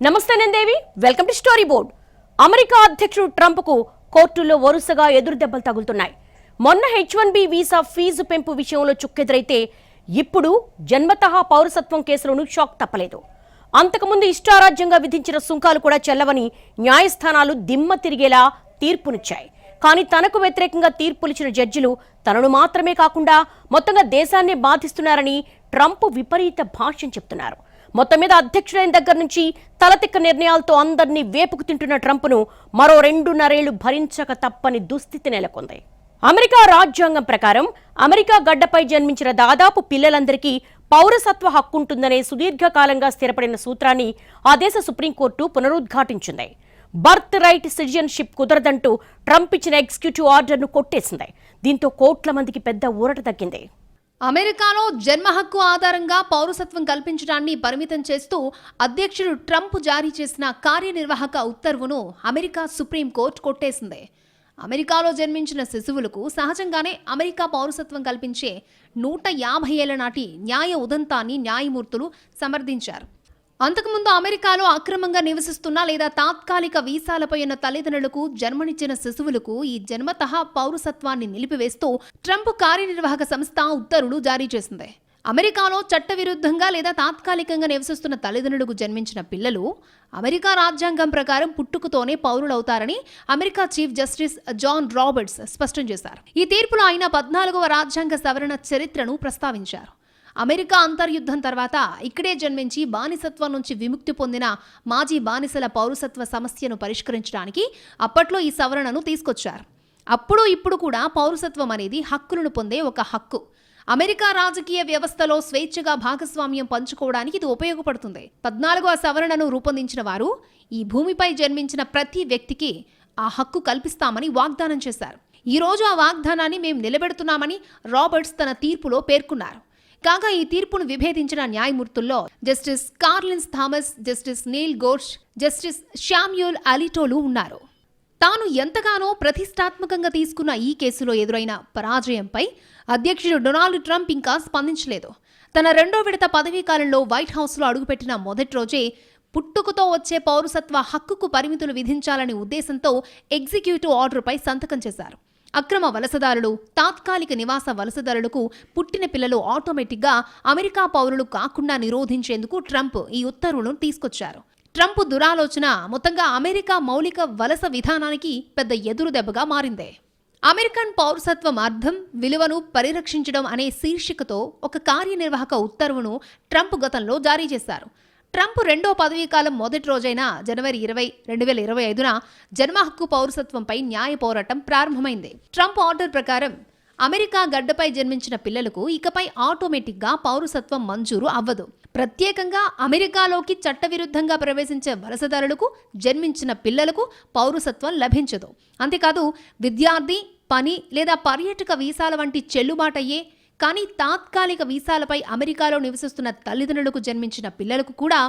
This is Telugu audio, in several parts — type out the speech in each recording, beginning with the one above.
నమస్తే Nandevi, welcome to story board. America అధ్యక్షుడు ట్రంప్ కు కోర్టుల్లో వరుసగా ఎదురు దెబ్బలు తగులుతున్నాయి. మొన్న H1B వీసా ఫీజు పెంపు విషయంలో చుక్కెదురైతే ఇప్పుడు జన్మతః పౌరసత్వం కేసులోనూ షాక్ తప్పలేదు. అంతకుముందు ఇష్టారాజ్యంగా విధించిన సుంకాలు కూడా చెల్లవని న్యాయస్థానాలు దిమ్మ తిరిగేలా తీర్పునిచ్చాయి. కానీ తనకు వ్యతిరేకంగా తీర్పులిచ్చిన జడ్జిలు తనను మాత్రమే కాకుండా మొత్తంగా దేశాన్నే బాధిస్తున్నారని ట్రంప్ విపరీత భాష్యం చెప్తున్నారు. మొత్తం మీద అధ్యక్షుడైన దగ్గర నుంచి తలతిక్క నిర్ణయాలతో అందరినీ వేపుకు తింటున్న ట్రంప్ను మరో 2.5 ఏళ్లు భరించక తప్పని దుస్థితి నెలకొంది. అమెరికా రాజ్యాంగం ప్రకారం అమెరికా గడ్డపై జన్మించిన దాదాపు పిల్లలందరికీ పౌరసత్వ హక్కుంటుందనే సుదీర్ఘకాలంగా స్థిరపడిన సూత్రాన్ని ఆ దేశ సుప్రీంకోర్టు పునరుద్ఘాటించింది. బర్త్ రైట్ సిటిజన్షిప్ కుదరదంటూ ట్రంప్ ఇచ్చిన ఎగ్జిక్యూటివ్ ఆర్డర్ను కొట్టేసింది. దీంతో కోట్ల మందికి పెద్ద ఊరట తగ్గింది. అమెరికాలో జన్మ హక్కు ఆధారంగా పౌరసత్వం కల్పించడాన్ని పరిమితం చేస్తూ అధ్యక్షుడు ట్రంప్ జారీ చేసిన కార్యనిర్వాహక ఉత్తర్వును అమెరికా సుప్రీంకోర్టు కొట్టేసింది. అమెరికాలో జన్మించిన శిశువులకు సహజంగానే అమెరికా పౌరసత్వం కల్పించే 150 ఏళ్ల నాటి న్యాయ ఉదంతాన్ని న్యాయమూర్తులు సమర్థించారు. అంతకుముందు అమెరికాలో అక్రమంగా నివసిస్తున్న లేదా తాత్కాలిక వీసాలపై ఉన్న తల్లిదండ్రులకు జన్మనిచ్చిన శిశువులకు ఈ జన్మతః పౌరసత్వాన్ని నిలిపివేస్తూ ట్రంప్ కార్యనిర్వాహక సంస్థ ఉత్తర్వులు జారీ చేసింది. అమెరికాలో చట్టవిరుద్ధంగా లేదా తాత్కాలికంగా నివసిస్తున్న తల్లిదండ్రులకు జన్మించిన పిల్లలు అమెరికా రాజ్యాంగం ప్రకారం పుట్టుకతోనే పౌరులవుతారని America chief justice John Roberts స్పష్టం చేశారు. ఈ తీర్పులో ఆయన 14వ రాజ్యాంగ సవరణ చరిత్రను ప్రస్తావించారు. అమెరికా అంతర్యుద్ధం తర్వాత ఇక్కడే జన్మించి బానిసత్వం నుంచి విముక్తి పొందిన మాజీ బానిసల పౌరసత్వ సమస్యను పరిష్కరించడానికి అప్పట్లో ఈ సవరణను తీసుకొచ్చారు. అప్పుడు ఇప్పుడు కూడా పౌరసత్వం అనేది హక్కులను పొందే ఒక హక్కు. అమెరికా రాజకీయ వ్యవస్థలో స్వేచ్ఛగా భాగస్వామ్యం పంచుకోవడానికి ఇది ఉపయోగపడుతుంది. 14వ సవరణను రూపొందించిన వారు ఈ భూమిపై జన్మించిన ప్రతి వ్యక్తికి ఆ హక్కు కల్పిస్తామని వాగ్దానం చేశారు. ఈ రోజు ఆ వాగ్దానాన్ని మేము నిలబెడుతున్నామని రాబర్ట్స్ తన తీర్పులో పేర్కొన్నారు. కాగా ఈ తీర్పును విభేదించిన న్యాయమూర్తుల్లో justice Clarence Thomas, justice Neil Gorsuch, justice Samuel అలిటోలు ఉన్నారు. తాను ఎంతగానో ప్రతిష్టాత్మకంగా తీసుకున్న ఈ కేసులో ఎదురైన పరాజయంపై అధ్యక్షుడు డొనాల్డ్ ట్రంప్ ఇంకా స్పందించలేదు. తన 2వ విడత పదవీ కాలంలో వైట్ హౌస్లో అడుగుపెట్టిన మొదటి రోజే పుట్టుకతో వచ్చే పౌరసత్వ హక్కుకు పరిమితులు విధించాలనే ఉద్దేశంతో ఎగ్జిక్యూటివ్ ఆర్డర్పై సంతకం చేశారు. అక్రమ వలసదారులు, తాత్కాలిక నివాస వలసదారులకు పుట్టిన పిల్లలు ఆటోమేటిక్గా అమెరికా పౌరులు కాకుండా నిరోధించేందుకు ట్రంప్ ఈ ఉత్తర్వులను తీసుకొచ్చారు. ట్రంప్ దురాలోచన మొత్తంగా అమెరికా మౌలిక వలస విధానానికి పెద్ద ఎదురు దెబ్బగా మారింది. అమెరికన్ పౌరసత్వం అర్థం, విలువను పరిరక్షించడం అనే శీర్షికతో ఒక కార్యనిర్వాహక ఉత్తర్వును ట్రంప్ గతంలో జారీ చేశారు. ట్రంప్ 2వ పదవీకాలం మొదటి రోజైన జనవరి 20, 2025న జన్మ హక్కు పౌరసత్వంపై న్యాయ పోరాటం ప్రారంభమైంది. ట్రంప్ ఆర్డర్ ప్రకారం అమెరికా గడ్డపై జన్మించిన పిల్లలకు ఇకపై ఆటోమేటిక్గా పౌరసత్వం మంజూరు అవ్వదు. ప్రత్యేకంగా అమెరికాలోకి చట్టవిరుద్ధంగా ప్రవేశించే వలసదారులకు జన్మించిన పిల్లలకు పౌరసత్వం లభించదు. అంతేకాదు విద్యార్థి, పని లేదా పర్యాటక వీసాల వంటి చెల్లుబాటయ్యే కానీ తాత్కాలిక వీసాలపై అమెరికాలో నివసిస్తున్న తల్లిదండ్రులకు జన్మించిన పిల్లలకు కూడా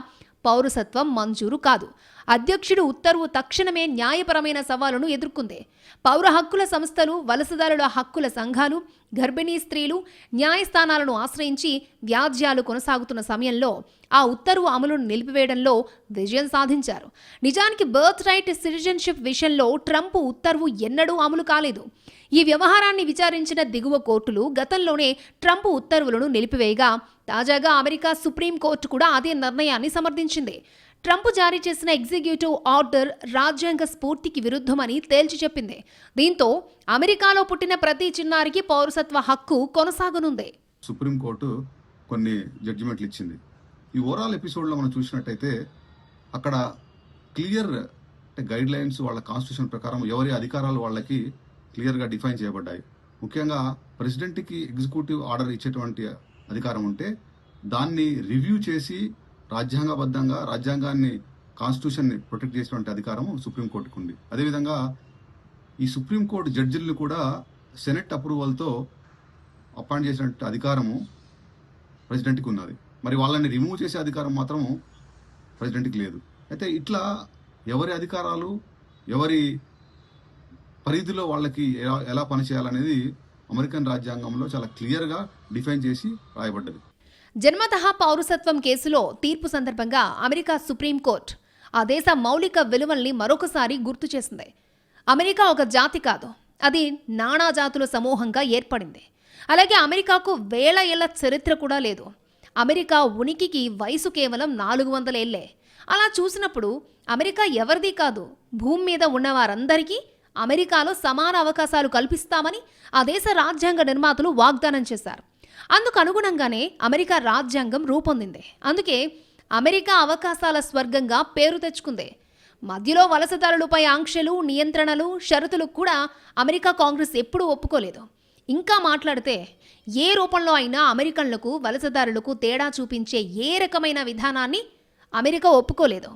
పౌరసత్వం మంజూరు కాదు. అధ్యక్షుడు ఉత్తర్వు తక్షణమే న్యాయపరమైన సవాలును ఎదుర్కొంది. పౌర హక్కుల సంస్థలు, వలసదారుల హక్కుల సంఘాలు, గర్భిణీ స్త్రీలు న్యాయస్థానాలను ఆశ్రయించి వ్యాజ్యాలు కొనసాగుతున్న సమయంలో ఆ ఉత్తర్వు అమలును నిలిపివేయడంలో విజయం సాధించారు. నిజానికి బర్త్ రైట్ సిటిజన్షిప్ విషయంలో ట్రంప్ ఉత్తర్వు ఎన్నడూ అమలు కాలేదు. ఈ వ్యవహారాన్ని విచారించిన దిగువ కోర్టులు గతంలోనే ట్రంప్ ఉత్తర్వులను నిలిపివేయగా తాజాగా అమెరికా సుప్రీంకోర్టు కూడా అదే నిర్ణయాన్ని సమర్థించింది. ట్రంప్ జారీ చేసిన ఎగ్జిక్యూటివ్ ఆర్డర్ రాజ్యాంగ స్ఫూర్తికి విరుద్ధమని తేల్చి చెప్పింది. దీంతో అమెరికాలో పుట్టిన ప్రతి చిన్నారికి పౌరసత్వ హక్కు కొనసాగనుంది. సుప్రీంకోర్టు కొన్ని జడ్జిమెంట్లు ఇచ్చింది. ఈ ఓవరాల్ ఎపిసోడ్లో మనం చూసినట్టయితే అక్కడ క్లియర్ గైడ్ లైన్స్ వాళ్ళ కాన్స్టిట్యూషన్ ప్రకారం ఎవరి అధికారాలు వాళ్ళకి క్లియర్గా డిఫైన్ చేయబడ్డాయి. ముఖ్యంగా ప్రెసిడెంట్కి ఎగ్జిక్యూటివ్ ఆర్డర్ ఇచ్చేటువంటి అధికారం ఉంటే దాన్ని రివ్యూ చేసి రాజ్యాంగబద్ధంగా రాజ్యాంగాన్ని, కాన్స్టిట్యూషన్ని ప్రొటెక్ట్ చేసేటువంటి అధికారం సుప్రీంకోర్టుకు ఉంది. అదేవిధంగా ఈ సుప్రీంకోర్టు జడ్జిలను కూడా సెనెట్ అప్రూవల్తో అపాయింట్ చేసినట్టు అధికారము ప్రెసిడెంట్కి ఉన్నది. మరి వాళ్ళని రిమూవ్ చేసే అధికారం మాత్రం ప్రెసిడెంట్కి లేదు. అయితే ఇట్లా ఎవరి అధికారాలు, ఎవరి పరిధిలో వాళ్ళకి ఎలా పనిచేయాలనేది అమెరికన్ రాజ్యాంగంలో చాలా క్లియర్గా డిఫైన్ చేసి రాయబడ్డది. జన్మతః పౌరసత్వం కేసులో తీర్పు సందర్భంగా అమెరికా సుప్రీంకోర్టు ఆ దేశ మౌలిక విలువల్ని మరొకసారి గుర్తు చేసింది. అమెరికా ఒక జాతి కాదు, అది నానా జాతుల సమూహంగా ఏర్పడింది. అలాగే అమెరికాకు వేల ఏళ్ల చరిత్ర కూడా లేదు. అమెరికా ఉనికికి వయసు కేవలం 400 ఏళ్లే. అలా చూసినప్పుడు అమెరికా ఎవరిది కాదు, భూమి మీద ఉన్న వారందరికీ అమెరికాలో సమాన అవకాశాలు కల్పిస్తామని ఆ దేశ రాజ్యాంగ నిర్మాతలు వాగ్దానం చేశారు. అందుకు అనుగుణంగానే అమెరికా రాజ్యాంగం రూపొందింది. అందుకే అమెరికా అవకాశాల స్వర్గంగా పేరు తెచ్చుకుంది. మధ్యలో వలసదారులపై ఆంక్షలు, నియంత్రణలు, షరతులు కూడా అమెరికా కాంగ్రెస్ ఎప్పుడూ ఒప్పుకోలేదు. ఇంకా మాట్లాడితే ఏ రూపంలో అయినా అమెరికన్లకు, వలసదారులకు తేడా చూపించే ఏ రకమైన విధానాన్ని అమెరికా ఒప్పుకోలేదు.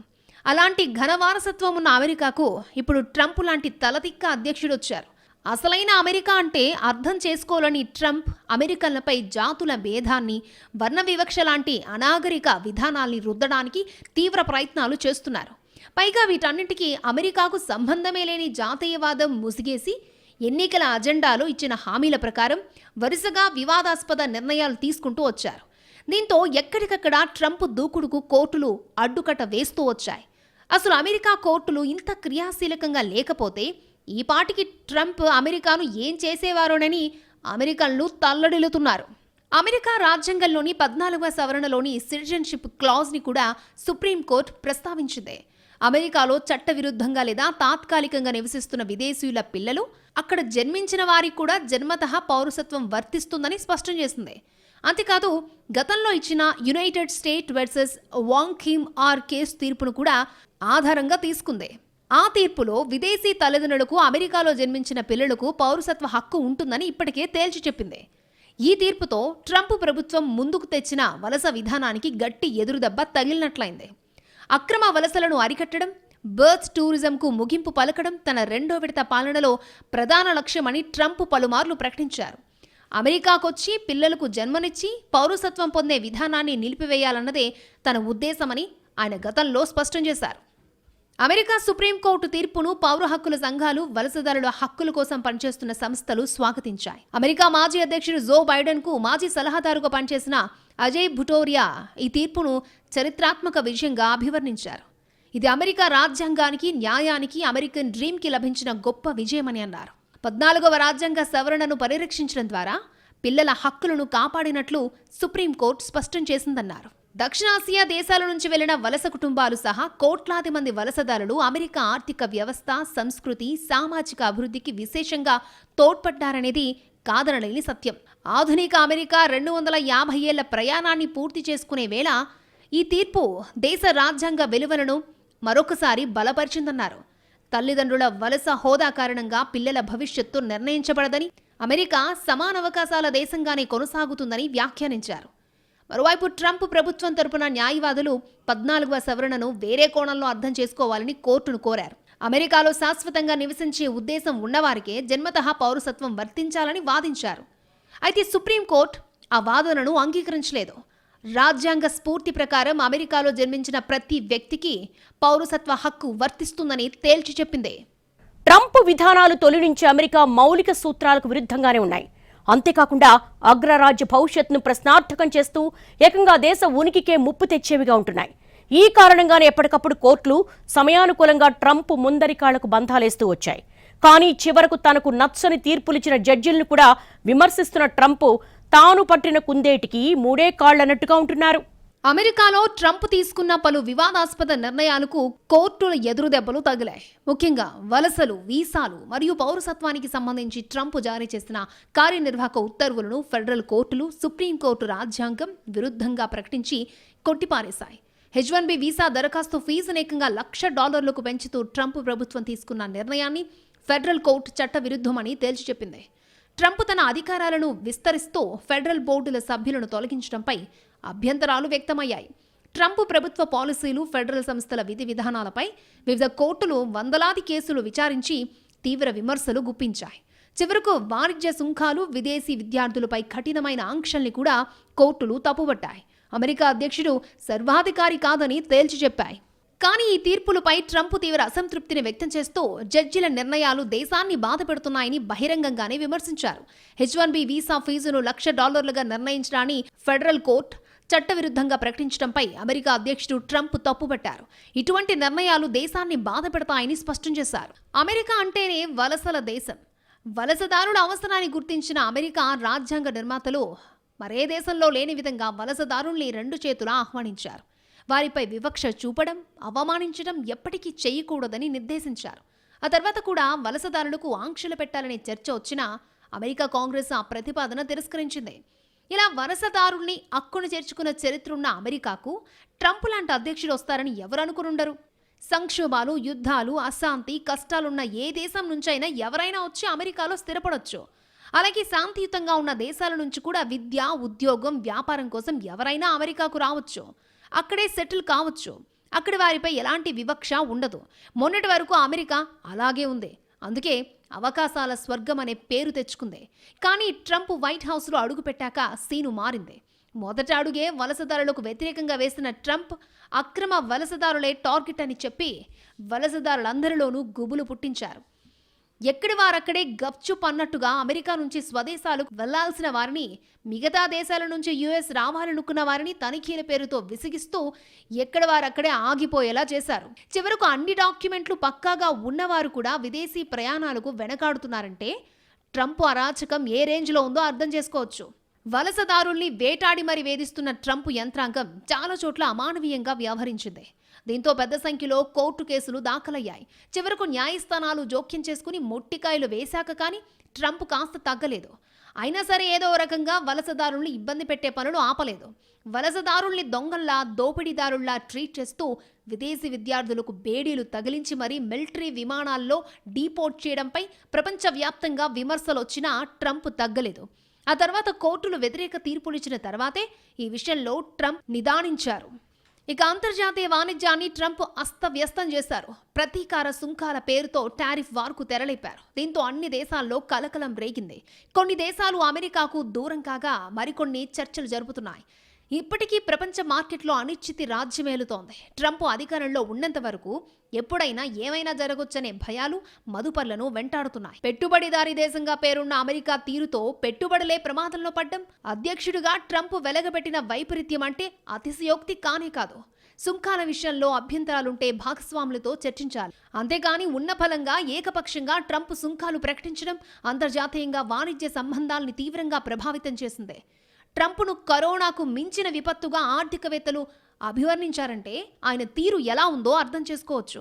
అలాంటి ఘన వారసత్వం ఉన్న అమెరికాకు ఇప్పుడు ట్రంప్ లాంటి తలతిక్క అధ్యక్షుడు వచ్చారు. అసలైన అమెరికా అంటే అర్థం చేసుకోలేని ట్రంప్ అమెరికన్లపై జాతుల భేదాన్ని, వర్ణ వివక్ష లాంటి అనాగరిక విధానాల్ని రుద్దడానికి తీవ్ర ప్రయత్నాలు చేస్తున్నారు. పైగా వీటన్నిటికీ అమెరికాకు సంబంధమే లేని జాతీయవాదం ముసిగేసి ఎన్నికల అజెండాలో ఇచ్చిన హామీల ప్రకారం వరుసగా వివాదాస్పద నిర్ణయాలు తీసుకుంటూ వచ్చారు. దీంతో ఎక్కడికక్కడ ట్రంప్ దూకుడుకు కోర్టులు అడ్డుకట్ట వేస్తూ వచ్చాయి. అసలు అమెరికా కోర్టులు ఇంత క్రియాశీలకంగా లేకపోతే ఈ పాటికి ట్రంప్ అమెరికాను ఏం చేసేవారోనని అమెరికన్లు తల్లడిల్లుతున్నారు. అమెరికా రాజ్యాంగంలోని 14వ సవరణలోని సిటిజన్షిప్ క్లాజ్ని కూడా సుప్రీంకోర్టు ప్రస్తావించింది. అమెరికాలో చట్టవిరుద్ధంగా లేదా తాత్కాలికంగా నివసిస్తున్న విదేశీయుల పిల్లలు, అక్కడ జన్మించిన వారికి కూడా జన్మతః పౌరసత్వం వర్తిస్తుందని స్పష్టం చేసింది. అంతేకాదు, గతంలో ఇచ్చిన United State versus Wong Kim Ark case తీర్పును కూడా ఆధారంగా తీసుకుంది. ఆ తీర్పులో విదేశీ తల్లిదండ్రులకు అమెరికాలో జన్మించిన పిల్లలకు పౌరసత్వ హక్కు ఉంటుందని ఇప్పటికే తేల్చి చెప్పింది. ఈ తీర్పుతో ట్రంప్ ప్రభుత్వం ముందుకు తెచ్చిన వలస విధానానికి గట్టి ఎదురుదెబ్బ తగిలినట్లయింది. అక్రమ వలసలను అరికట్టడం, బర్త్ టూరిజంకు ముగింపు పలకడం తన 2వ విడత పాలనలో ప్రధాన లక్ష్యమని ట్రంప్ పలుమార్లు ప్రకటించారు. అమెరికాకొచ్చి పిల్లలకు జన్మనిచ్చి పౌరసత్వం పొందే విధానాన్ని నిలిపివేయాలన్నదే తన ఉద్దేశమని ఆయన గతంలో స్పష్టం చేశారు. అమెరికా సుప్రీంకోర్టు తీర్పును పౌర హక్కుల సంఘాలు, వలసదారుల హక్కుల కోసం పనిచేస్తున్న సంస్థలు స్వాగతించాయి. అమెరికా మాజీ అధ్యక్షుడు జో బైడెన్కు మాజీ సలహాదారుగా పనిచేసిన అజయ్ భుటోరియా ఈ తీర్పును చరిత్రాత్మక విజయంగా అభివర్ణించారు. ఇది అమెరికా రాజ్యాంగానికి, న్యాయానికి, అమెరికన్ డ్రీమ్కి లభించిన గొప్ప విజయమని అన్నారు. 14వ రాజ్యాంగ సవరణను పరిరక్షించడం ద్వారా పిల్లల హక్కులను కాపాడినట్లు సుప్రీంకోర్టు స్పష్టం చేసిందన్నారు. దక్షిణాసియా దేశాల నుంచి వెళ్లిన వలస కుటుంబాలు సహా కోట్లాది మంది వలసదారులు అమెరికా ఆర్థిక వ్యవస్థ, సంస్కృతి, సామాజిక అభివృద్ధికి విశేషంగా తోడ్పడ్డారనేది కాదనలేని సత్యం. ఆధునిక అమెరికా 250 ఏళ్ల ప్రయాణాన్ని పూర్తి చేసుకునే వేళ ఈ తీర్పు దేశ రాజ్యాంగ విలువలను మరొకసారి బలపరిచిందన్నారు. తల్లిదండ్రుల వలస హోదా కారణంగా పిల్లల భవిష్యత్తు నిర్ణయించబడదని, అమెరికా సమానవకాశాల దేశంగానే కొనసాగుతుందని వ్యాఖ్యానించారు. మరోవైపు ట్రంప్ ప్రభుత్వం తరపున న్యాయవాదులు 14వ సవరణను వేరే కోణంలో అర్థం చేసుకోవాలని కోర్టును కోరారు. అమెరికాలో శాశ్వతంగా నివసించే ఉద్దేశం ఉన్నవారికే జన్మతః పౌరసత్వం వర్తించాలని వాదించారు. అయితే సుప్రీంకోర్టు ఆ వాదనను అంగీకరించలేదు. రాజ్యాంగ స్ఫూర్తి ప్రకారం అమెరికాలో జన్మించిన ప్రతి వ్యక్తికి పౌరసత్వ హక్కు వర్తిస్తుందని తేల్చి చెప్పింది. ట్రంప్ విధానాలు తొలి నుంచి అమెరికా మౌలిక సూత్రాలకు విరుద్ధంగానే ఉన్నాయి. అంతేకాకుండా అగ్రరాజ్య భవిష్యత్తును ప్రశ్నార్థకం చేస్తూ ఏకంగా దేశ ఉనికికే ముప్పు తెచ్చేవిగా ఉంటున్నాయి. ఈ కారణంగానే ఎప్పటికప్పుడు కోర్టులు సమయానుకూలంగా ట్రంప్ ముందరికాళ్లకు బంధాలేస్తూ వచ్చాయి. కానీ చివరకు తనకు నచ్చని తీర్పులిచ్చిన జడ్జిలను కూడా విమర్శిస్తున్న ట్రంప్ తాను పట్టిన కుందేటికి 3 కాళ్లన్నట్టుగా ఉంటున్నారు. అమెరికాలో ట్రంప్ తీసుకున్న పలు వివాదాస్పద నిర్ణయాలకు కోర్టుల ఎదురుదెబ్బలు తగిలాయి. ముఖ్యంగా వలసలు, వీసాలు మరియు పౌరసత్వానికి సంబంధించి ట్రంప్ జారీ చేసిన కార్యనిర్వాహక ఉత్తర్వులను ఫెడరల్ కోర్టులు, సుప్రీంకోర్టు రాజ్యాంగం విరుద్ధంగా ప్రకటించి కొట్టిపారేశాయి. H-1B వీసా దరఖాస్తు ఫీజును ఏకంగా $1,00,000 పెంచుతూ ట్రంప్ ప్రభుత్వం తీసుకున్న నిర్ణయాన్ని ఫెడరల్ కోర్టు చట్ట విరుద్ధమని తేల్చి చెప్పింది. ట్రంప్ తన అధికారాలను విస్తరిస్తూ ఫెడరల్ బోర్డుల సభ్యులను తొలగించడంపై అభ్యంతరాలు వ్యక్తమయ్యాయి. ట్రంప్ ప్రభుత్వ పాలసీలు, ఫెడరల్ సంస్థల విధి విధానాలపై వివిధ కోర్టులు వందలాది కేసులు విచారించి తీవ్ర విమర్శలు గుప్పించాయి. చివరకు వాణిజ్య సుంకాలు, విదేశీ విద్యార్థులపై కఠినమైన ఆంక్షల్ని కూడా కోర్టులు తప్పుబట్టాయి. అమెరికా అధ్యక్షుడు సర్వాధికారి కాదని తేల్చి చెప్పాయి. కానీ ఈ తీర్పులపై ట్రంప్ తీవ్ర అసంతృప్తిని వ్యక్తం చేస్తూ జడ్జిల నిర్ణయాలు దేశాన్ని బాధపెడుతున్నాయని బహిరంగంగానే విమర్శించారు. H-1B వీసా ఫీజును $1,00,000 నిర్ణయించడాన్ని ఫెడరల్ కోర్టు చట్టవిరుద్ధంగా ప్రకటించడంపై అమెరికా అధ్యక్షుడు ట్రంప్ తప్పుపట్టారు. ఇటువంటి నిర్ణయాలు దేశాన్ని బాధపెడతాయని స్పష్టం చేశారు. అమెరికా అంటేనే వలసల దేశం. వలసదారుల అవసరాన్ని గుర్తించిన అమెరికా రాజ్యాంగ నిర్మాతలు మరే దేశంలో లేని విధంగా వలసదారుల్ని 2 చేతులా ఆహ్వానించారు. వారిపై వివక్ష చూపడం, అవమానించడం ఎప్పటికీ చేయకూడదని నిర్దేశించారు. ఆ తర్వాత కూడా వలసదారులకు ఆంక్షలు పెట్టాలనే చర్చ వచ్చినా అమెరికా కాంగ్రెస్ ఆ ప్రతిపాదన తిరస్కరించింది. ఇలా వలసదారుల్ని అక్కున చేర్చుకున్న చరిత్ర ఉన్న అమెరికాకు ట్రంప్ లాంటి అధ్యక్షుడు వస్తారని ఎవరు అనుకునుండరు. సంక్షోభాలు, యుద్ధాలు, అశాంతి, కష్టాలున్న ఏ దేశం నుంచైనా ఎవరైనా వచ్చి అమెరికాలో స్థిరపడొచ్చు. అలాగే శాంతియుతంగా ఉన్న దేశాల నుంచి కూడా విద్య, ఉద్యోగం, వ్యాపారం కోసం ఎవరైనా అమెరికాకు రావచ్చు. అక్కడే సెటిల్ కావచ్చు. అక్కడ వారిపై ఎలాంటి వివక్ష ఉండదు. మొన్నటి వరకు అమెరికా అలాగే ఉంది. అందుకే అవకాశాల స్వర్గం అనే పేరు తెచ్చుకుంది. కానీ ట్రంప్ వైట్ హౌస్లో అడుగుపెట్టాక సీను మారింది. మొదటి అడుగే వలసదారులకు వ్యతిరేకంగా వేసిన ట్రంప్ అక్రమ వలసదారులే టార్గెట్ అని చెప్పి వలసదారులందరిలోనూ గుబులు పుట్టించారు. ఎక్కడి వారక్కడే గప్చుప్ అన్నట్టుగా అమెరికా నుంచి స్వదేశాలకు వెళ్లాల్సిన వారిని, మిగతా దేశాల నుంచి యుఎస్ రావాలనుకున్న వారిని తనిఖీల పేరుతో విసిగిస్తూ ఎక్కడి వారక్కడే ఆగిపోయేలా చేశారు. చివరకు అన్ని డాక్యుమెంట్లు పక్కాగా ఉన్నవారు కూడా విదేశీ ప్రయాణాలకు వెనకాడుతున్నారంటే ట్రంప్ అరాచకం ఏ రేంజ్లో ఉందో అర్థం చేసుకోవచ్చు. వలసదారుల్ని వేటాడి మరి వేధిస్తున్న ట్రంప్ యంత్రాంగం చాలా చోట్ల అమానవీయంగా వ్యవహరించింది. దీంతో పెద్ద సంఖ్యలో కోర్టు కేసులు దాఖలయ్యాయి. చివరకు న్యాయస్థానాలు జోక్యం చేసుకుని మొట్టికాయలు వేశాక కానీ ట్రంప్ కాస్త తగ్గలేదు. అయినా సరే ఏదో రకంగా వలసదారుల్ని ఇబ్బంది పెట్టే పనులు ఆపలేదు. వలసదారుల్ని దొంగల్లా, దోపిడీదారుల్లా ట్రీట్ చేస్తూ విదేశీ విద్యార్థులకు బేడీలు తగిలించి మరీ మిలిటరీ విమానాల్లో డీపోర్ట్ చేయడంపై ప్రపంచవ్యాప్తంగా విమర్శలు వచ్చినా ట్రంప్ తగ్గలేదు. ఆ తర్వాత కోర్టులు వ్యతిరేక తీర్పులిచ్చిన తర్వాతే ఈ విషయంలో ట్రంప్ నిదానించారు. ఇక అంతర్జాతీయ వాణిజ్యాన్ని ట్రంప్ అస్తవ్యస్తం చేశారు. ప్రతీకార సుంకాల పేరుతో టారిఫ్ వార్కు తెరలేపారు. దీంతో అన్ని దేశాల్లో కలకలం రేగింది. కొన్ని దేశాలు అమెరికాకు దూరం కాగా మరికొన్ని చర్చలు జరుపుతున్నాయి. ఇప్పటికీ ప్రపంచ మార్కెట్లో అనిశ్చితి రాజ్యమేలుతోంది. ట్రంప్ అధికారంలో ఉన్నంత వరకు ఎప్పుడైనా ఏమైనా జరగొచ్చనే భయాలు మదుపర్లను వెంటాడుతున్నాయి. పెట్టుబడిదారీ దేశంగా పేరున్న అమెరికా తీరుతో పెట్టుబడులే ప్రమాదంలో పడ్డం అధ్యక్షుడిగా ట్రంప్ వెలగబెట్టిన వైపరీత్యం అంటే అతిశయోక్తి కానే కాదు. సుంకాల విషయంలో అభ్యంతరాలుంటే భాగస్వాములతో చర్చించాలి. అంతేగాని ఉన్న ఫలంగా ఏకపక్షంగా ట్రంప్ సుంకాలు ప్రకటించడం అంతర్జాతీయంగా వాణిజ్య సంబంధాల్ని తీవ్రంగా ప్రభావితం చేసింది. ట్రంప్ను కరోనాకు మించిన విపత్తుగా ఆర్థికవేత్తలు అభివర్ణించారంటే ఆయన తీరు ఎలా ఉందో అర్థం చేసుకోవచ్చు.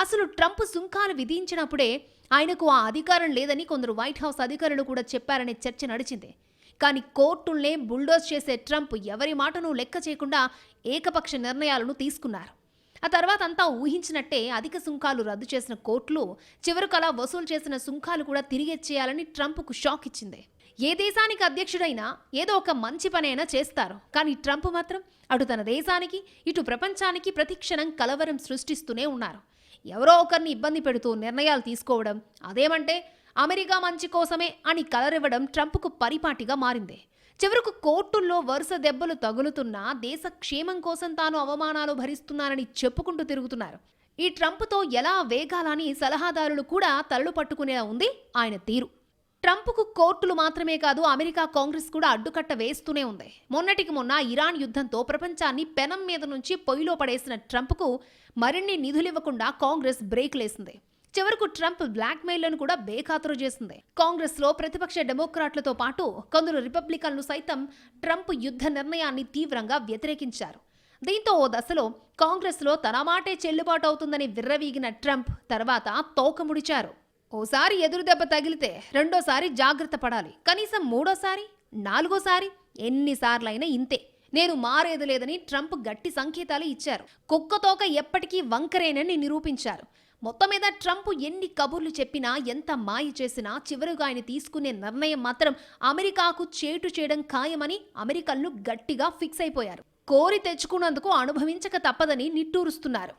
అసలు ట్రంప్ సుంకాలు విధించినప్పుడే ఆయనకు ఆ అధికారం లేదని కొందరు వైట్ హౌస్ అధికారులు కూడా చెప్పారనే చర్చ నడిచింది. కానీ కోర్టుల్నే బుల్డోజ్ చేసే ట్రంప్ ఎవరి మాటను లెక్క చేయకుండా ఏకపక్ష నిర్ణయాలను తీసుకున్నారు. ఆ తర్వాత అంతా ఊహించినట్టే అధిక సుంకాలు రద్దు చేసిన కోర్టులు చివరకు అలా వసూలు చేసిన సుంకాలు కూడా తిరిగెచ్చేయాలని ట్రంప్కు షాక్ ఇచ్చింది. ఏ దేశానికి అధ్యక్షుడైనా ఏదో ఒక మంచి పనైనా చేస్తారు. కానీ ట్రంప్ మాత్రం అటు తన దేశానికి, ఇటు ప్రపంచానికి ప్రతిక్షణం కలవరం సృష్టిస్తూనే ఉన్నారు. ఎవరో ఒకరిని ఇబ్బంది పెడుతూ నిర్ణయాలు తీసుకోవడం, అదేమంటే అమెరికా మంచి కోసమే అని కలరివ్వడం ట్రంప్కు పరిపాటిగా మారింది. చివరకు కోర్టుల్లో వరుస దెబ్బలు తగులుతున్నా దేశ క్షేమం కోసం తాను అవమానాలు భరిస్తున్నానని చెప్పుకుంటూ తిరుగుతున్నారు. ఈ ట్రంప్తో ఎలా వేగాలని సలహాదారులు కూడా తలలు పట్టుకునే ఉంది ఆయన తీరు. ట్రంప్కు కోర్టులు మాత్రమే కాదు, అమెరికా కాంగ్రెస్ కూడా అడ్డుకట్ట వేస్తూనే ఉంది. మొన్నటికి మొన్న ఇరాన్ యుద్ధంతో ప్రపంచాన్ని పెనం మీద నుంచి పొయ్యిలో పడేసిన ట్రంప్కు మరిన్ని నిధులివ్వకుండా కాంగ్రెస్ బ్రేక్లేసింది. చివరకు ట్రంప్ బ్లాక్మెయిల్లను కూడా బేఖాతరు చేసింది. కాంగ్రెస్లో ప్రతిపక్ష డెమోక్రాట్లతో పాటు కొందరు రిపబ్లికన్లు సైతం ట్రంప్ యుద్ధ నిర్ణయాన్ని తీవ్రంగా వ్యతిరేకించారు. దీంతో ఓ దశలో కాంగ్రెస్లో తన మాటే చెల్లుబాటు అవుతుందని విర్రవీగిన ట్రంప్ తర్వాత తోకముడిచారు. ఓసారి ఎదురు దెబ్బ తగిలితే రెండోసారి జాగ్రత్త పడాలి, కనీసం మూడోసారి, నాలుగోసారి, ఎన్నిసార్లైనా ఇంతే, నేను మారేది లేదని ట్రంప్ గట్టి సంకేతాలు ఇచ్చారు. కుక్కతోక ఎప్పటికీ వంకరేనని నిరూపించారు. మొత్తం మీద ట్రంప్ ఎన్ని కబుర్లు చెప్పినా, ఎంత మాయ చేసినా చివరిగా ఆయన తీసుకునే నిర్ణయం మాత్రం అమెరికాకు చేటు చేయడం ఖాయమని అమెరికన్లు గట్టిగా ఫిక్స్ అయిపోయారు. కోరి తెచ్చుకున్నందుకు అనుభవించక తప్పదని నిట్టూరుస్తున్నారు.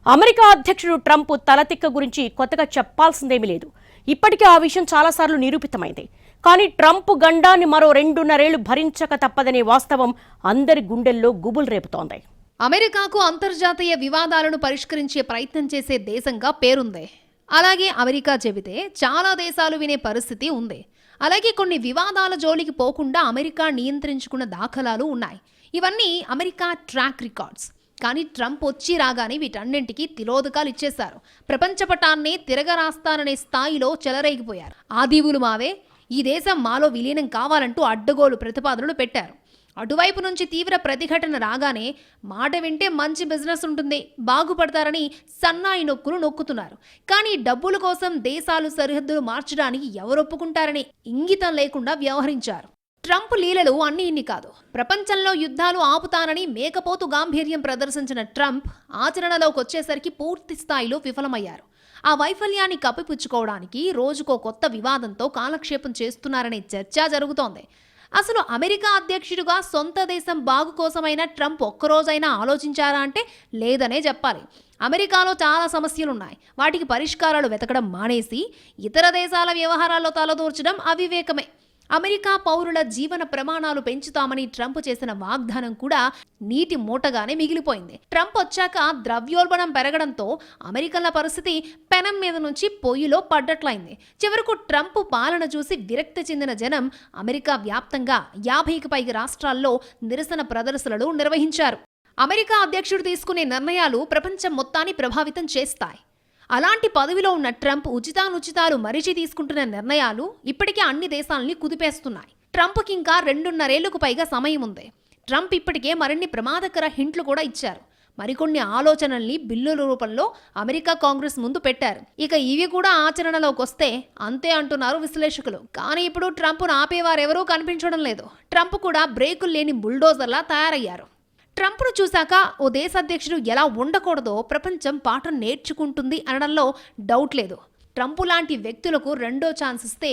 అమెరికా అధ్యక్షుడు ట్రంప్ తలతిక్క గురించి కొత్తగా చెప్పాల్సిందేమీ లేదు. ఇప్పటికే ఆ విషయం చాలాసార్లు నిరూపితమైంది. కానీ ట్రంప్ గండాన్ని మరో 2.5 ఏళ్లు భరించక తప్పదనే వాస్తవం అందరి గుండెల్లో గుబులు రేపుతోంది. అమెరికాకు అంతర్జాతీయ వివాదాలను పరిష్కరించే ప్రయత్నం చేసే దేశంగా పేరుంది. అలాగే అమెరికా చెబితే చాలా దేశాలు వినే పరిస్థితి ఉంది. అలాగే కొన్ని వివాదాల జోలికి పోకుండా అమెరికా నియంత్రించుకున్న దాఖలాలు ఉన్నాయి. ఇవన్నీ అమెరికా ట్రాక్ రికార్డ్స్. కానీ ట్రంప్ వచ్చి రాగానే వీటన్నింటికి తిలోదకాలు ఇచ్చేశారు. ప్రపంచ పటాన్నే తిరగరాస్తాననే స్థాయిలో చెలరేగిపోయారు. ఆ దీవులు మావే, ఈ దేశం మాలో విలీనం కావాలంటూ అడ్డగోలు ప్రతిపాదనలు పెట్టారు. అటువైపు నుంచి తీవ్ర ప్రతిఘటన రాగానే మాట వింటే మంచి బిజినెస్ ఉంటుంది, బాగుపడతారని సన్నాయి నొక్కులు నొక్కుతున్నారు. కానీ డబ్బుల కోసం దేశాలు సరిహద్దులు మార్చడానికి ఎవరు ఒప్పుకుంటారని ఇంగితం లేకుండా వ్యవహరించారు. ట్రంప్ లీలలు అన్నీ ఇన్ని కాదు. ప్రపంచంలో యుద్ధాలు ఆపుతానని మేకపోతు గాంభీర్యం ప్రదర్శించిన ట్రంప్ ఆచరణలోకి వచ్చేసరికి పూర్తి స్థాయిలో విఫలమయ్యారు. ఆ వైఫల్యాన్ని కప్పిపుచ్చుకోవడానికి రోజుకో కొత్త వివాదంతో కాలక్షేపం చేస్తున్నారనే చర్చ జరుగుతోంది. అసలు అమెరికా అధ్యక్షుడిగా సొంత దేశం బాగు కోసమైనా ట్రంప్ ఒక్కరోజైనా ఆలోచించారా అంటే లేదనే చెప్పాలి. అమెరికాలో చాలా సమస్యలున్నాయి. వాటికి పరిష్కారాలు వెతకడం మానేసి ఇతర దేశాల వ్యవహారాల్లో తలదూర్చడం అవివేకమే. అమెరికా పౌరుల జీవన ప్రమాణాలు పెంచుతామని ట్రంప్ చేసిన వాగ్దానం కూడా నీటి మూటగానే మిగిలిపోయింది. ట్రంప్ వచ్చాక ద్రవ్యోల్బణం పెరగడంతో అమెరికన్ల పరిస్థితి పెనం మీద నుంచి పొయ్యిలో పడ్డట్లయింది. చివరకు ట్రంప్ పాలన చూసి విరక్తి చెందిన జనం అమెరికా వ్యాప్తంగా 50కి పైగా రాష్ట్రాల్లో నిరసన ప్రదర్శనలు నిర్వహించారు. అమెరికా అధ్యక్షుడు తీసుకునే నిర్ణయాలు ప్రపంచం మొత్తాన్ని ప్రభావితం చేస్తాయి. అలాంటి పదవిలో ఉన్న ట్రంప్ ఉచితానుచితాలు మరిచి తీసుకుంటున్న నిర్ణయాలు ఇప్పటికే అన్ని దేశాలని కుదిపేస్తున్నాయి. ట్రంప్కి ఇంకా 2.5 ఏళ్లకు పైగా సమయం ఉంది. ట్రంప్ ఇప్పటికే మరిన్ని ప్రమాదకర హింట్లు కూడా ఇచ్చారు. మరికొన్ని ఆలోచనల్ని బిల్లుల రూపంలో అమెరికా కాంగ్రెస్ ముందు పెట్టారు. ఇక ఇవి కూడా ఆచరణలోకి వస్తే అంతే అంటున్నారు విశ్లేషకులు. కానీ ఇప్పుడు ట్రంప్ను ఆపేవారెవరూ కనిపించడం లేదు. ట్రంప్ కూడా బ్రేకులు లేని బుల్డోజర్లా తయారయ్యారు. ట్రంప్ను చూశాక ఓ దేశాధ్యక్షుడు ఎలా ఉండకూడదో ప్రపంచం పాఠం నేర్చుకుంటుంది అనడంలో డౌట్ లేదు. ట్రంప్ లాంటి వ్యక్తులకు రెండో ఛాన్స్ ఇస్తే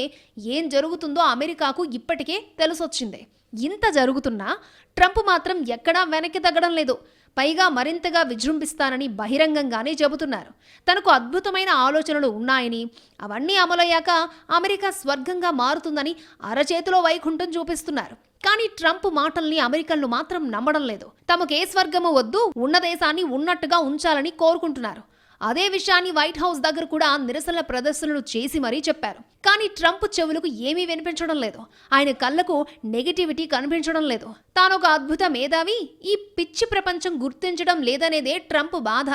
ఏం జరుగుతుందో అమెరికాకు ఇప్పటికే తెలిసొచ్చింది. ఇంత జరుగుతున్నా ట్రంప్ మాత్రం ఎక్కడా వెనక్కి తగ్గడం లేదు. పైగా మరింతగా విజృంభిస్తానని బహిరంగంగానే చెబుతున్నారు. తనకు అద్భుతమైన ఆలోచనలు ఉన్నాయని, అవన్నీ అమలయ్యాక అమెరికా స్వర్గంగా మారుతుందని అరచేతిలో వైకుంఠం చూపిస్తున్నారు. కానీ ట్రంప్ మాటల్ని అమెరికన్లు మాత్రం నమ్మడం లేదు. తమకే స్వర్గము వద్దు, ఉన్న దేశాన్ని ఉన్నట్టుగా ఉంచాలని కోరుకుంటున్నారు. అదే విషయాన్ని వైట్ హౌస్ దగ్గర కూడా నిరసనల ప్రదర్శనలు చేసి మరీ చెప్పారు. కానీ ట్రంప్ చెవులకు ఏమీ వినిపించడం లేదు. ఆయన కళ్ళకు నెగటివిటీ కనిపించడం లేదు. తానొక అద్భుత మేధావి, ఈ పిచ్చి ప్రపంచం గుర్తించడం లేదనేదే ట్రంప్ బాధ.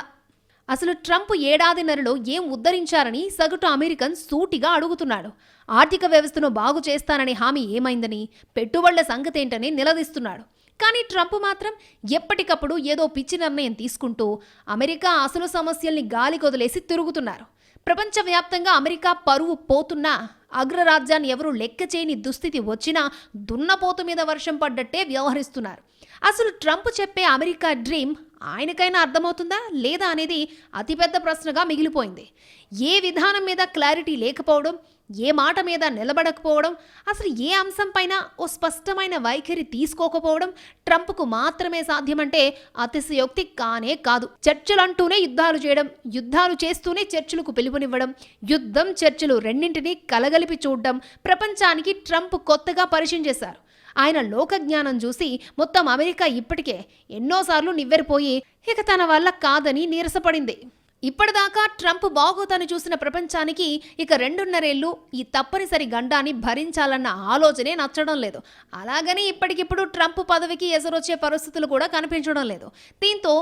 అసలు ట్రంప్ ఏడాదిన్నరలో ఏం ఉద్ధరించారని సగటు అమెరికన్ సూటిగా అడుగుతున్నాడు. ఆర్థిక వ్యవస్థను బాగు చేస్తాననే హామీ ఏమైందని, పెట్టుబడుల సంగతేంటని నిలదీస్తున్నాడు. కానీ ట్రంప్ మాత్రం ఎప్పటికప్పుడు ఏదో పిచ్చి నిర్ణయం తీసుకుంటూ అమెరికా అసలు సమస్యల్ని గాలికొదిలేసి తిరుగుతున్నారు. ప్రపంచవ్యాప్తంగా అమెరికా పరువు పోతున్నా, అగ్రరాజ్యాన్ని ఎవరూ లెక్క చేయని దుస్థితి వచ్చినా దున్నపోతు మీద వర్షం పడ్డట్టే వ్యవహరిస్తున్నారు. అసలు ట్రంప్ చెప్పే అమెరికా డ్రీమ్ ఆయనకైనా అర్థమవుతుందా లేదా అనేది అతిపెద్ద ప్రశ్నగా మిగిలిపోయింది. ఏ విధానం మీద క్లారిటీ లేకపోవడం, ఏ మాట మీద నిలబడకపోవడం, అసలు ఏ అంశం పైన ఓ స్పష్టమైన వైఖరి తీసుకోకపోవడం ట్రంప్కు మాత్రమే సాధ్యమంటే అతిశయోక్తి కానే కాదు. చర్చలంటూనే యుద్ధాలు చేయడం, యుద్ధాలు చేస్తూనే చర్చలకు పిలుపునివ్వడం, యుద్ధం చర్చలు రెండింటినీ కలగలిపి చూడడం ప్రపంచానికి ట్రంప్ కొత్తగా పరిచయం చేశారు. ఆయన లోకజ్ఞానం చూసి మొత్తం అమెరికా ఇప్పటికే ఎన్నోసార్లు నివ్వెరపోయి ఇక తన వల్ల కాదని నీరసపడింది. ఇప్పటిదాకా ట్రంప్ బాగోతని చూసిన ప్రపంచానికి ఇక 2.5 ఏళ్లు ఈ తప్పనిసరి గండాన్ని భరించాలన్న ఆలోచనే నచ్చడం లేదు. అలాగని ఇప్పటికిప్పుడు ట్రంప్ పదవికి ఎసరొచ్చే పరిస్థితులు కూడా కనిపించడం లేదు. దీంతో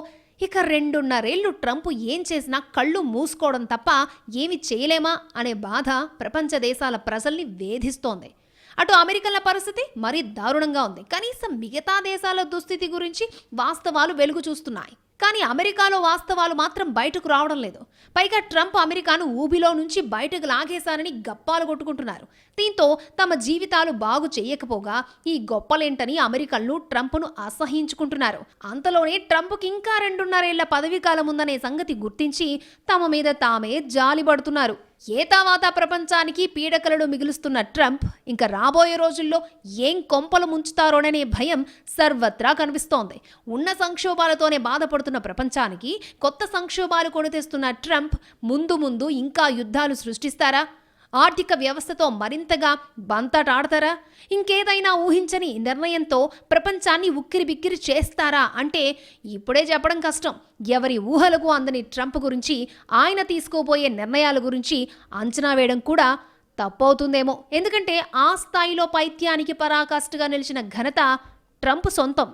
ఇక 2.5 ఏళ్లు ట్రంప్ ఏం చేసినా కళ్ళు మూసుకోవడం తప్ప ఏమి చేయలేమా అనే బాధ ప్రపంచ దేశాల ప్రజల్ని వేధిస్తోంది. అటు అమెరికన్ల పరిస్థితి మరీ దారుణంగా ఉంది. కనీసం మిగతా దేశాల దుస్థితి గురించి వాస్తవాలు వెలుగు చూస్తున్నాయి. కానీ అమెరికాలో వాస్తవాలు మాత్రం బయటకు రావడం లేదు. పైగా ట్రంప్ అమెరికాను ఊబిలో నుంచి బయటకు లాగేశారని గప్పాలు కొట్టుకుంటున్నారు. దీంతో తమ జీవితాలు బాగు చేయకపోగా ఈ గొప్పలేంటని అమెరికన్లు ట్రంప్ను అసహించుకుంటున్నారు. అంతలోనే ట్రంప్కి ఇంకా 2.5 ఏళ్ల పదవీ కాలం ఉందనే సంగతి గుర్తించి తమ మీద తామే జాలిపడుతున్నారు. ఏతావాత ప్రపంచానికి పీడకలను మిగులుస్తున్న ట్రంప్ ఇంకా రాబోయే రోజుల్లో ఏం కొంపలు ముంచుతారోననే భయం సర్వత్రా కనిపిస్తోంది. ఉన్న సంక్షోభాలతోనే బాధపడుతున్న ప్రపంచానికి కొత్త సంక్షోభాలు కొని తెస్తున్న ట్రంప్ ముందు ముందు ఇంకా యుద్ధాలు సృష్టిస్తారా? ఆర్థిక వ్యవస్థతో మరింతగా బంతటాడతారా? ఇంకేదైనా ఊహించని నిర్ణయంతో ప్రపంచాన్ని ఉక్కిరిబిక్కిరి చేస్తారా అంటే ఇప్పుడే చెప్పడం కష్టం. ఎవరి ఊహలకు అందని ట్రంప్ గురించి, ఆయన తీసుకోబోయే నిర్ణయాల గురించి అంచనా వేయడం కూడా తప్పవుతుందేమో. ఎందుకంటే ఆ స్థాయిలో పైత్యానికి పరాకాష్ఠగా నిలిచిన ఘనత ట్రంప్ సొంతం.